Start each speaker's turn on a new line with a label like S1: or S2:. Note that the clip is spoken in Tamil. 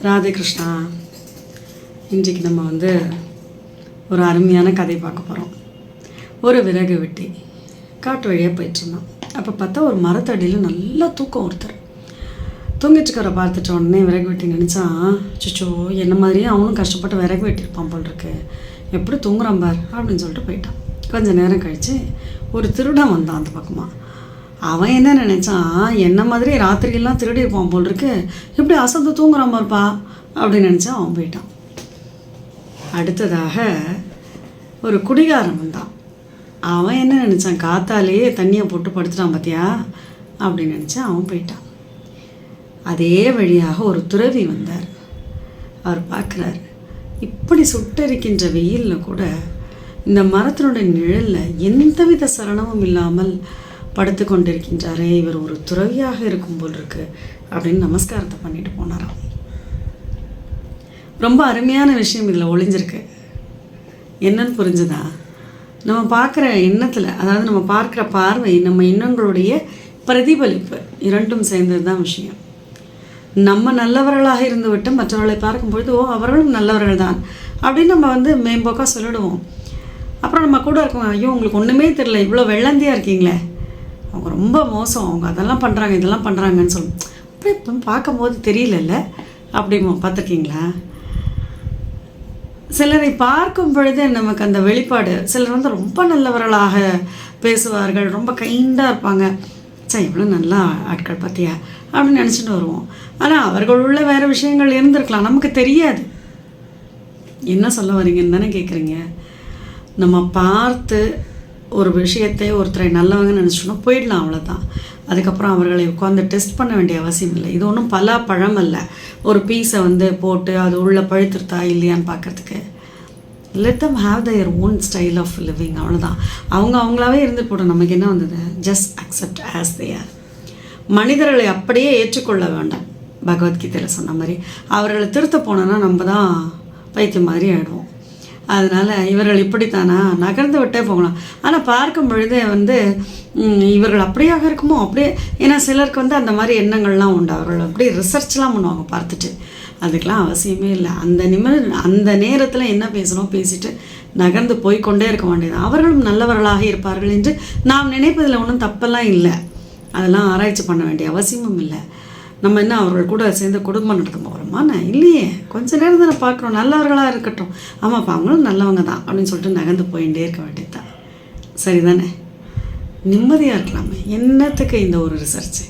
S1: ராதே கிருஷ்ணா. இன்றைக்கு நம்ம ஒரு அருமையான கதை பார்க்க போகிறோம். ஒரு விறகு வெட்டி காட்டு வழியாக போயிட்டுருந்தான். அப்போ பார்த்தா ஒரு மரத்தடியில் நல்லா தூக்கம். ஒருத்தர் தூங்கிட்டுருக்கிற பார்த்துட்ட உடனே விறகு வெட்டி நினச்சான், சிச்சோ என்ன மாதிரியே அவனும் கஷ்டப்பட்டு விறகு வெட்டியிருப்பான் போல் இருக்கு, எப்படி தூங்குறான் பார் அப்படின்னு சொல்லிட்டு போயிட்டான். கொஞ்சம் நேரம் கழித்து ஒரு திருடன் வந்தான் அந்த பக்கமாக. அவன் என்ன நினச்சான், என்ன மாதிரி ராத்திரியெல்லாம் திருடியிருப்பான் போல் இருக்கு, இப்படி அசந்து தூங்குறான் பாருப்பா அப்படின்னு நினச்சான். அவன் போயிட்டான். அடுத்ததாக ஒரு குடிகாரன் வந்தான். அவன் என்ன நினச்சான், காத்தாலேயே தண்ணியை போட்டு படுத்துட்டான் பார்த்தியா அப்படின்னு நினச்சான். அவன் போயிட்டான். அதே வழியாக ஒரு துறவி வந்தார். அவர் பார்க்குறாரு, இப்படி சுட்டரிக்கின்ற வெயிலில் கூட இந்த மரத்தினுடைய நிழலில் எந்தவித சலனமும் இல்லாமல் படுத்து கொண்டிருக்கின்றாரே, இவர் ஒரு துறவியாக இருக்கும் போல் இருக்கு அப்படின்னு நமஸ்காரத்தை பண்ணிட்டு போனாராம். ரொம்ப அருமையான விஷயம் இதில் ஒளிஞ்சிருக்கு. என்னன்னு புரிஞ்சுதா? நம்ம பார்க்குற எண்ணத்தில், அதாவது நம்ம பார்க்குற பார்வை, நம்ம எண்ணங்களுடைய பிரதிபலிப்பு இரண்டும் சேர்ந்தது தான் விஷயம். நம்ம நல்லவர்களாக இருந்து விட்டு மற்றவர்களை பார்க்கும்பொழுது, ஓ அவர்களும் நல்லவர்கள் தான் அப்படின்னு நம்ம மேம்போக்காக சொல்லிடுவோம். அப்புறம் நம்ம கூட இருக்கோம், ஐயோ உங்களுக்கு ஒன்றுமே தெரியல, இவ்வளோ வெள்ளந்தியாக இருக்கீங்களே, அவங்க ரொம்ப மோசம், அவங்க அதெல்லாம் பண்ணுறாங்க இதெல்லாம் பண்ணுறாங்கன்னு சொல்லுவோம். அப்படியே இப்போ பார்க்கும்போது தெரியலல்ல அப்படிமோ. பார்த்துருக்கீங்களா? சிலரை பார்க்கும் பொழுது நமக்கு அந்த வெளிப்பாடு, சிலர் ரொம்ப நல்லவர்களாக பேசுவார்கள், ரொம்ப கைண்டாக இருப்பாங்க, சரி இவ்வளோ நல்லா ஆட்கள் பார்த்தியா அப்படின்னு நினச்சிட்டு வருவோம். ஆனால் அவர்களுள்ள வேறு விஷயங்கள் இருந்திருக்கலாம், நமக்கு தெரியாது. என்ன சொல்ல வரீங்கன்னு தானே கேட்குறீங்க. நம்ம பார்த்து ஒரு விஷயத்தை ஒருத்தரை நல்லவங்கன்னு நினச்சிட்டோம் போயிடலாம், அவ்வளோதான். அதுக்கப்புறம் அவர்களை உட்காந்து டெஸ்ட் பண்ண வேண்டிய அவசியம் இல்லை. இது ஒன்றும் பழம் அல்ல, ஒரு பீஸை போட்டு அது உள்ளே பழுத்துருத்தா இல்லையான்னு பார்க்குறதுக்கு. Let them have their own style of living, அவ்வளோதான். அவங்களாவே இருந்து போட்டோம். நமக்கு என்ன வந்தது? Just accept as they are. மனிதர்களை அப்படியே ஏற்றுக்கொள்ள வேண்டாம். பகவத்கீதையில் சொன்ன மாதிரி அவர்களை திருத்த போனோன்னா நம்ம தான் பைத்தியம் மாதிரி ஆகிடுவோம். அதனால் இவர்கள் இப்படித்தானா, நகர்ந்து விட்டே போகலாம். ஆனால் பார்க்கும் பொழுதே இவர்கள் அப்படியாக இருக்குமோ அப்படியே, ஏன்னா சிலருக்கு அந்த மாதிரி எண்ணங்கள்லாம் உண்டு. அவர்கள் அப்படியே ரிசர்ச்லாம் பண்ணுவாங்க பார்த்துட்டு. அதுக்கெலாம் அவசியமே இல்லை. அந்த நேரத்தில் என்ன பேசணும் பேசிட்டு நகர்ந்து போய்கொண்டே இருக்க வேண்டியது. அவர்களும் நல்லவர்களாக இருப்பார்கள் என்று நாம் நினைப்பதில் ஒன்றும் தப்பெல்லாம் இல்லை. அதெல்லாம் ஆராய்ச்சி பண்ண வேண்டிய அவசியமும் இல்லை. நம்ம என்ன அவர்கள் கூட சேர்ந்து குடும்பம் நடத்த போகிறோமா? நான் இல்லையே, கொஞ்சம் நேரம் தானே பார்க்குறோம், நல்லவர்களாக இருக்கட்டும், ஆமாப்பா அவங்களும் நல்லவங்க தான் அப்படின்னு சொல்லிட்டு நகர்ந்து போயிட்டே இருக்க வேண்டியதுதான். சரிதானே? நிம்மதியாக இருக்கலாமே. என்னத்துக்கு இந்த ஒரு ரிசர்ச்சு?